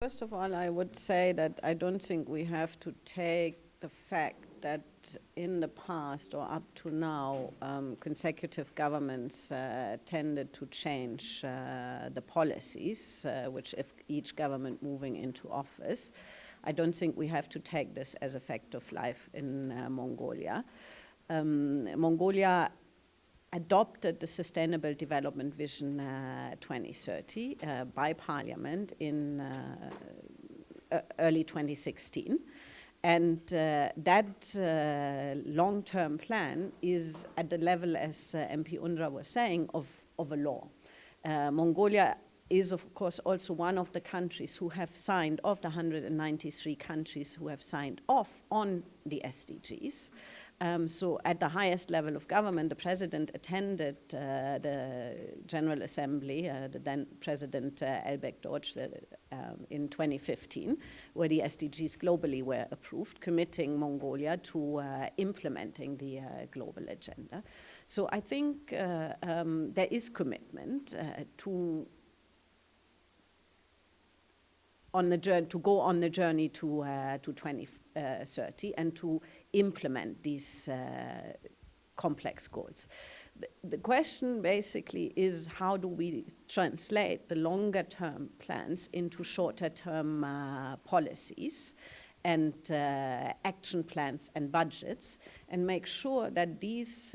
First of all, I would say that I don't think we have to take the fact that in the past or up to now, consecutive governments tended to change the policies, which if each government moving into office, I don't think we have to take this as a fact of life in Mongolia. Mongolia adopted the Sustainable Development Vision 2030 by Parliament in early 2016. And that long-term plan is at the level, as MP Undra was saying, of a law. Mongolia is, of course, also one of the countries who have signed, of the 193 countries who have signed off on the SDGs. So at the highest level of government, the president attended the General Assembly, the then President Elbek Dorj, in 2015, where the SDGs globally were approved, committing Mongolia to implementing the global agenda. So I think there is commitment to go on the journey to 2030 and to implement these complex goals. The question basically is, how do we translate the longer term plans into shorter term policies and action plans and budgets, and make sure that these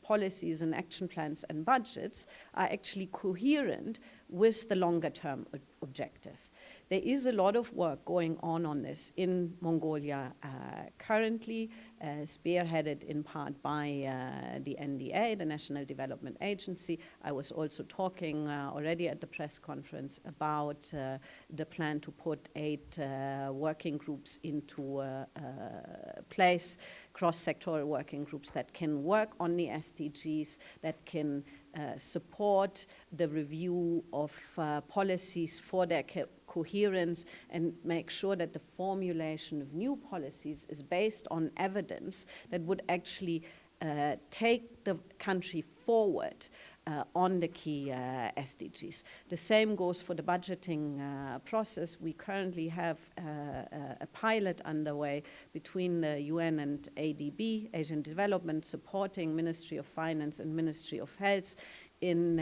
policies and action plans and budgets are actually coherent with the longer term objective. There is a lot of work going on this in Mongolia currently, spearheaded in part by the NDA, the National Development Agency. I was also talking already at the press conference about the plan to put 8 working groups into place, cross-sectoral working groups that can work on the SDGs, that can support the review of policies for their coherence, and make sure that the formulation of new policies is based on evidence that would actually take the country forward on the key SDGs. The same goes for the budgeting process. We currently have a pilot underway between the UN and ADB, Asian Development, supporting Ministry of Finance and Ministry of Health in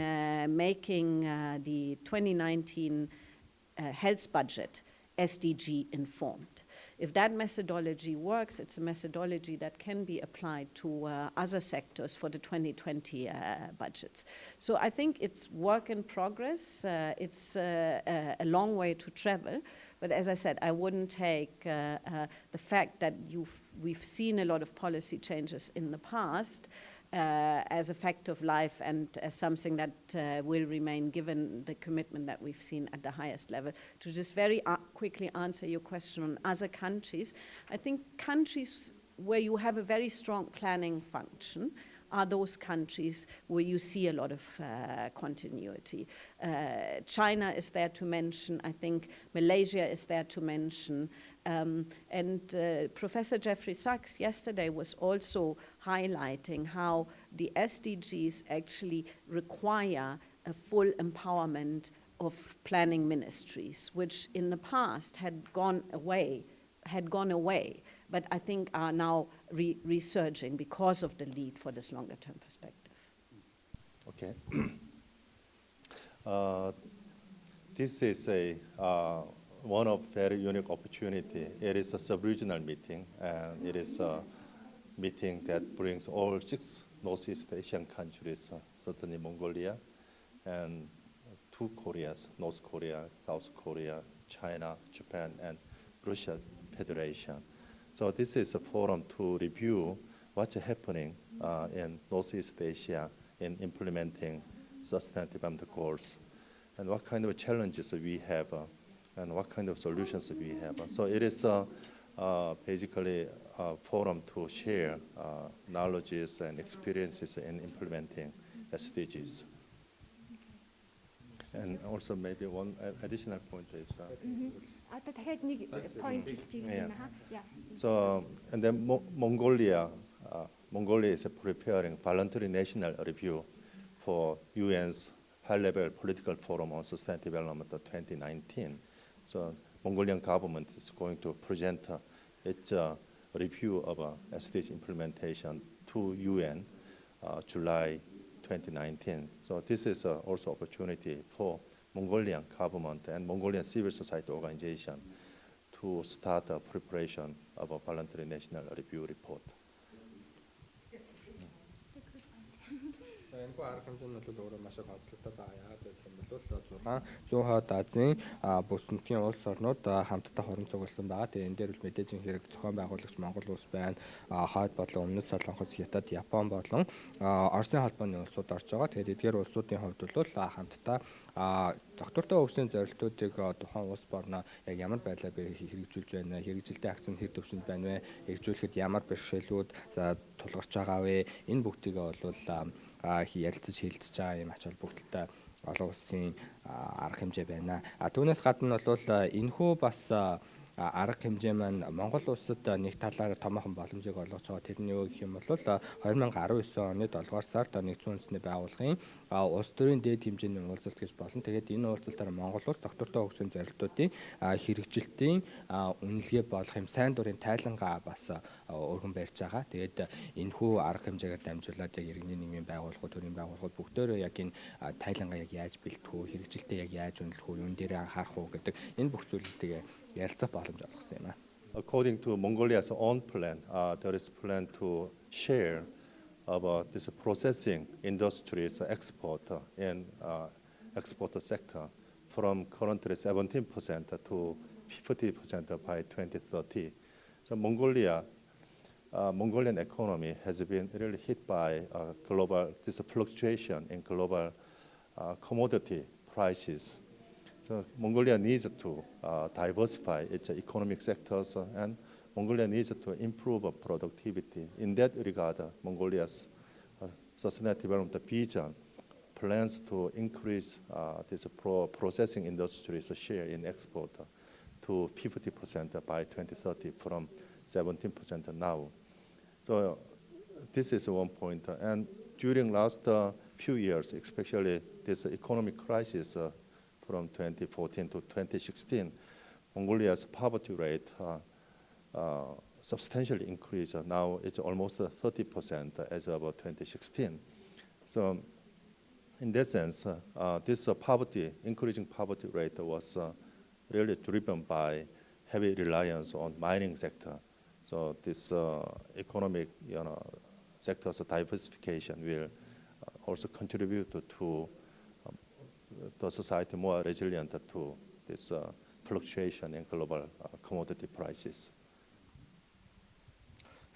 making the 2019 health budget SDG informed. If that methodology works, it's a methodology that can be applied to other sectors for the 2020 budgets. So I think it's work in progress. It's a long way to travel. But as I said, I wouldn't take the fact that we've seen a lot of policy changes in the past as a fact of life and as something that will remain, given the commitment that we've seen at the highest level. To just very quickly answer your question on other countries, I think countries where you have a very strong planning function are those countries where you see a lot of continuity. China is there to mention. I think Malaysia is there to mention. Professor Jeffrey Sachs yesterday was also highlighting how the SDGs actually require a full empowerment of planning ministries, which in the past had gone away, but I think are now resurging because of the need for this longer term perspective. Okay. This is one of very unique opportunity. It is a sub-regional meeting, and it is a meeting that brings all 6 Northeast Asian countries, certainly Mongolia, and 2 Koreas, North Korea, South Korea, China, Japan, and Russia Federation. So this is a forum to review what's happening in Northeast Asia in implementing sustainable development goals, and what kind of challenges we have, and what kind of solutions we have. So it is basically a forum to share knowledges and experiences in implementing SDGs. And also maybe one additional point is so, and then Mongolia is preparing voluntary national review for UN's high-level political forum on sustainable development of 2019. So Mongolian government is going to present its review of SDG implementation to UN July 2019. So this is also opportunity for Mongolian government and Mongolian civil society organization to start a preparation of a voluntary national review report. Энэ арга хэмжээ нь бол өөрөө маш их онцлогтой байгаа. Яагаад гэх юм бол 6 зүүн хойд Азийн бүс нутгийн улс орнууд хамтдаа хорон цугласан байгаа. Тэгээ энэ дээр бол мэдээж хэрэг зохион байгуулагч Монгол улс байна. Хойд болон өмнөд Солонгос, Хятад, Япон болон Оросын холбооны улсууд орж байгаа. Тэгээд эдгээр улсуудын хувьд бол хамтдаа доктортой хөгжлийн зорилтуудыг тухайн улс борноо яг ямар байдлаар хэрэгжүүлж байна вэ? Хэрэгжилтийн акц нь хэд төвшөнд байна вэ? Хэрэгжүүлэхэд ямар бэрхшээлүүд тулгарч байгаа вэ? Энэ бүгдийг бол ярилцаж хэлцэж байгаа юм ач холбогдолтой олон улсын арга хэмжээ байна. Түүнээс гадна бол энэхүү бас арга хэмжээ маань Монгол улсад нэг талаар томоохон боломжийг олгож байгаа. Тэрний юу гэх юм бол 2019 оны 7 сард нэгдсэн үндэсний байгууллагын улс төрийн дээд хэмжээний уулзалт гэж болно. Тэгээд энэ уулзалтаар Монгол улс доктортой хөгжлийн зорилтуудын хэрэгжилтийн үнэлгээ болох юм сайн дурын тайлангаа бас өргөн барьж байгаа. Тэгээд энэхүү арга хэмжээгээр дамжуулаад яг иргэний нийгмийн байгууллагууд, төрийн байгууллагууд бүгдөө яг энэ тайлангаа яг яаж бэлтгэх үү, хэрэгжилтээ яг яаж үнэлэх үү, юун дээр анхаарах уу гэдэг энэ бүх зүйлүүдийг ярилцах боломж олгосон юм аа. According to Mongolia's own plan, there is a plan to share about this processing industries export in export sector from currently 17% to 50% by 2030. So Mongolian economy has been really hit by this fluctuation in global commodity prices. So Mongolia needs to diversify its economic sectors, and Mongolia needs to improve productivity. In that regard, Mongolia's sustainable development vision plans to increase this processing industry's share in export to 50% by 2030 from 17% now. So this is one point. And during last few years, especially this economic crisis from 2014 to 2016, Mongolia's poverty rate substantially increased. Now it's almost 30% as of 2016. So in that sense, this increasing poverty rate was really driven by heavy reliance on mining sector. So this economic sector's diversification will also contribute to the society more resilient to this fluctuation in global commodity prices.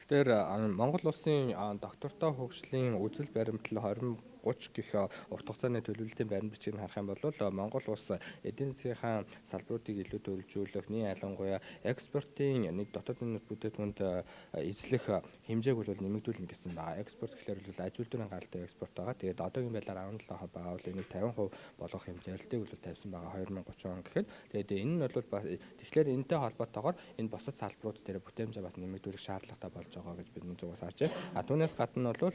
Тэгэхээр Монгол улсын доктортой хөгжлийн үзэл баримтлал 2030 гэх урт хугацааны төлөвлөлтийн баримт бичгийг харах юм бол Монгол улс эдийн засгийн салбаруудыг илүү дөрвөлжүүлэх, ялангуяа экспортын нэг дотоодын бүтээгдэхүүнд эзлэх хэмжээг бол нэмэгдүүлнэ гэсэн байгаа. Экспорт гэхлээр бол аж үйлдвэрийн гаралтай экспорт байгаа. Тэгээд одоогийн байдлаар 17% байгаа бол энийг 50% болгох хэмжээлтийг бол тавьсан байгаа 2030 он гэхэд. Тэгээд энэ нь бол тэгэхээр энэтэй холбоотойгоор энэ бусад салбарууд дээр бүтээмжээ бас нэмэгдүүлэх шаардлагатай болж байгаа гэж бидний зүгээс харж байна. Түүнээс гадна бол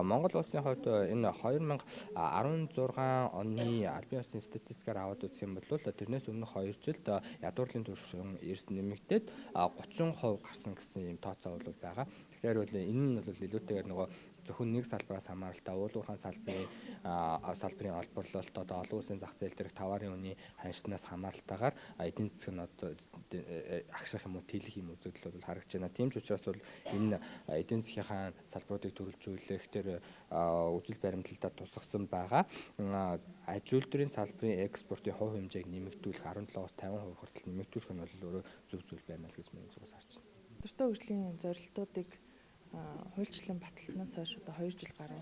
Монгол улсын хувьд энэ 2016 оны албан ёсны статистикаар аваад үзэх юм бол тэрнээс өмнөх 2 жилд ядуурлын түвшин эрс нэмэгдээд 30% гарсан гэсэн юм тооцоо бол байгаа. Тэгэхээр бол энэ нь бол илүүтэйгээр нөгөө зөвхөн нэг салбараас хамааралтай уулуурхаан салбарын олборлолт одоо олон улсын зах зээл дээрх товарын үнийн ханшнаас хамааралтайгаар эдийн засаг нь одоо агших юм уу тэлэх юм үзэгдэл бол харагдж байна. Тийм ч учраас бол энэ эдийн засгийн салбаруудыг төрөлжүүлэх тэр үзэл баримталтад тусгасан байгаа. Аж үйлдвэрийн салбарын экспортын хувь хэмжээг нэмэгдүүлэх 17-аас 50% хүртэл нэмэгдүүлэх нь бол өөрөө зөв зүйл байна л гэж миний зүгээс харж байна. Доктортой хөгжлийн зорилтуудыг хуульчлан баталснаас хойш одоо 2 жил гаруй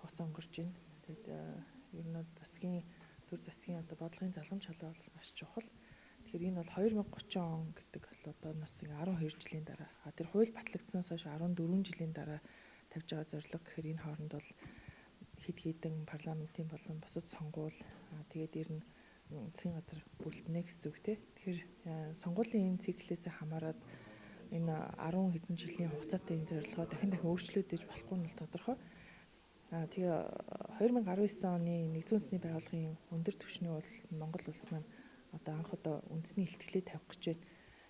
хугацаа өнгөрч байна. Тэгээд ер нь төр засгийн одоо бодлогын залгамж халаа бол маш чухал. Тэгэхээр энэ бол 2030 он гэдэг бол одоо нас 12 жилийн дараа. Тэр хууль батлагдсанаас хойш 14 жилийн дараа тавьж байгаа зорилго гэхээр энэ хооронд бол хэд хэдэн парламентын болон бусад сонгуул тэгээд ер нь засгийн газар бүрдэнэ гэсэн үг тийм. Тэгэхээр сонгуулийн энэ циклээс хамаарат энэ 10 хэдэн жилийн хугацаатай энэ зорилгоо дахин өөрчлөгдөж болохгүй нь тодорхой. Тэгээ 2019 оны нэгдсэн үндэсний байгууллагын өндөр түвшний уулзалт Монгол улс маань одоо анх удаа үндэсний илтгэлээ тавих гэж байна.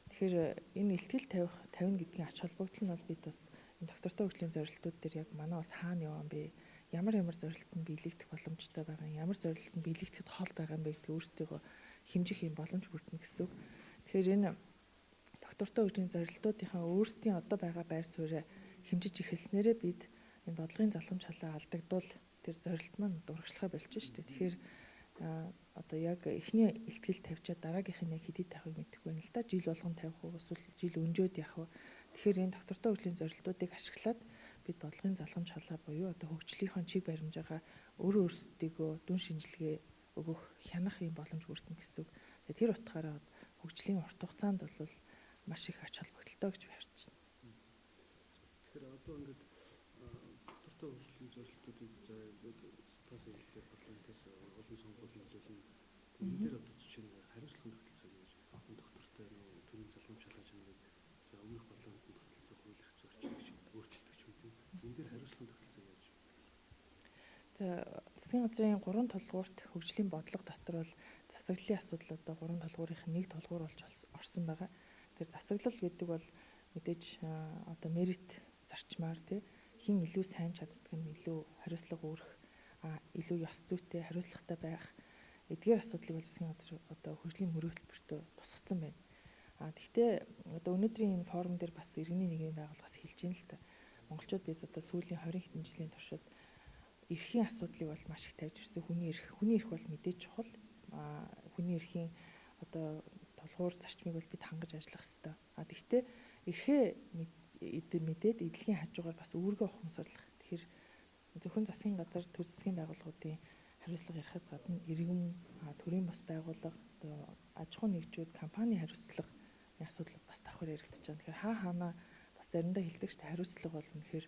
Тэгэхээр энэ илтгэл тавина гэдгийн ач холбогдол нь бол бид бас энэ доктортой хөгжлийн зорилтууд дээр яг манай бас хаана яваа юм бэ? Ямар зорилтод биелэгдэх боломжтой байгаа юм? Ямар зорилтод биелэгдэхэд хол байгаа юм бэ гэдгийг өөрсдөө хэмжих юм боломж бүрдэнэ гэсэн үг. Тэгэхээр энэ доктортой хөгжлийн зорилтуудынхаа өөрсдийн одоо байгаа байр сууриа хэмжиж эхэлснээрээ бид энэ бодлогын залхамж халаа алдагдвал тэр зорилт маань урагшлахаа болж штэ. Тэгэхээр одоо яг эхний илтгэл тавьчаад дараагийнх нь яг хэдий тавихыг мэдэхгүй байна л да. Жил болгон тавих уу эсвэл жил өнжөөд явах уу. Тэгэхээр энэ доктортой хөгжлийн зорилтуудыг ашиглаад бид бодлогын залхамж халаа буюу одоо хөгжлийнхөө чиг баримжаагаа өөрсдийгөө дүн шинжилгээ өгөх хянах юм боломж бүрдэнэ гэсэн үг. Тэгэхээр тэр утгаараа хөгжлийн урт хугацаанд бол маш их ач холбогдолтой гэж би харж байна. Тэгэхээр одоо ингээд доктортой хөгжлийн зорилтуудыг тас хэлэхээр парламентаас олон сонгуул нэгжүүлэн энэ дээр одоо жишээ нь хариуцлагын тогтолцоо гэж доктортой төрийн залхамж шалгаж байгаа за өмнөх парламентын тогтолцоо хуулийг зорчигч өөрчлөлтөж юм. Энэ дээр хариуцлагын тогтолцоо яаж вэ? За засгийн газрын 3 толгуурт хөгжлийн бодлого дотор бол засаглалын асуудал одоо 3 толгуурынх нь нэг толгуур болж орсон байгаа. Тэгэхээр засаглал гэдэг бол мэдээж одоо мерит зарчмаар хин илүү сайн чаддаг нь илүү хариуцлага өөрөх илүү ёс зүйтэй хариуцлагатай байх эдгээр асуудлыг бол засгийн газар одоо хөгжлийн мөрөө хөтөлбөртөө тусгацсан байна. Гэхдээ одоо өнөөдрийн энэ форум дээр бас иргэний нийгмийн байгууллагаас хэлж ийн л та. Монголчууд бид одоо сүүлийн 20 хэдэн жилийн туршид эрхийн асуудлыг бол маш их тавьж ирсэн. Хүний эрх бол мэдээж чухал. Хүний эрхийн одоо толгуур зарчмыг бол бид хангаж ажиллах хэрэгтэй. Гэхдээ эрхээ мэдээд эдлэгийн хажуугаар бас үүргээ ухамсарлах. Тэгэхээр зөвхөн засгийн газар төр засгийн байгууллагуудын хариуцлага ярихаас гадна иргэн төрийн бас байгууллага одоо аж ахуй нэгжүүд компани хариуцлага асуудал бас давхар яригдчихэж байгаа. Тэгэхээр хаана бас заримдаа хэлдэг шүү дээ хариуцлага бол үнэхээр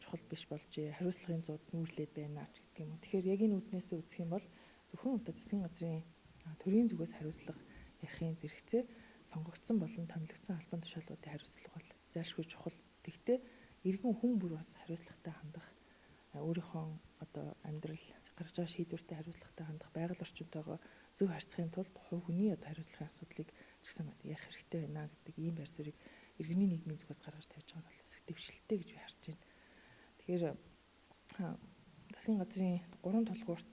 чухал биш болжээ. Хариуцлагын зууд нүүрлээд байна ч гэдэг юм уу. Тэгэхээр яг энэ үүднээс үзэх юм бол зөвхөн одоо засгийн газрын төрийн зүгээс хариуцлага ярихын зэрэгцээ сонгогдсон болон томилогдсон албан тушаалуудын хариуцлага бол зайлшгүй чухал. Тэгвэл иргэн хүн бүр бас хариуцлагатай хандах өөрийнхөө одоо амьдрал гаргаж байгаа шийдвэртэй хариуцлагатай хандах байгаль орчинтойгоо зөв харьцахын тулд хувь хүний одоо хариуцлагын асуудлыг чигсаа ярих хэрэгтэй байна гэдэг ийм байр суурийг иргэний нийгмийн зүгээс гаргаж тавьж байгаа нь бас их дэвшилттэй гэж би харж байна. Тэгэхээр засгийн газрын 3 толгуурт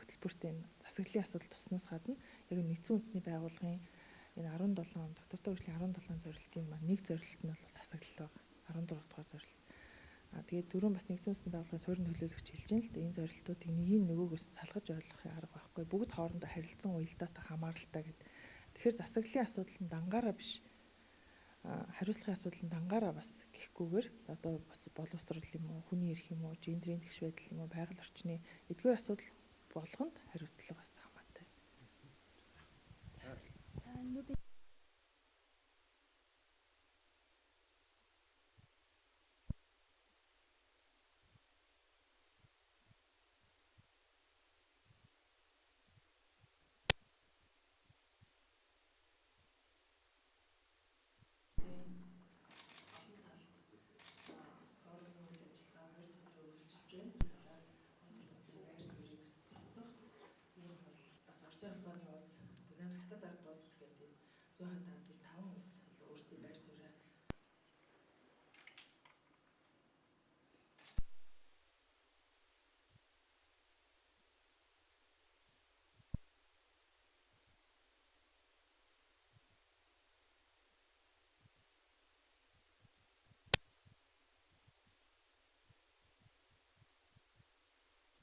хөтөлбөрт энэ засаглалын асуудал туснаас гадна яг нэгдсэн үндэсний байгууллагын энэ 17 доктортой хөгжлийн 17 зорилтын нэг зорилт нь бол засаглал баг 16 дугаар зорилт. Тэгээд дөрөв бас нэгдсэн үндэсний байгууллагын суурин төлөөлөгч хэлж байна л да энэ зорилтуудыг нэгийг нөгөөгөөс салгаж ойлгохын арга байхгүй. Бүгд хоорондоо харилцан уялдаатай хамааралтай гэдэг. Тэгэхээр засаглалын асуудал нь дангаараа биш хариуцлагын асуудал нь дангаараа бас гэхгүйгээр одоо бас боловсрол юм уу хүний эрх юм уу гендрийн тэгш байдал юм уу байгаль орчны эдгээр асуудал болгонд хариуцлага бас хамаатай. Орсын холбооны улс, Хятад ард улс гэдэг зүүн хойд Азийн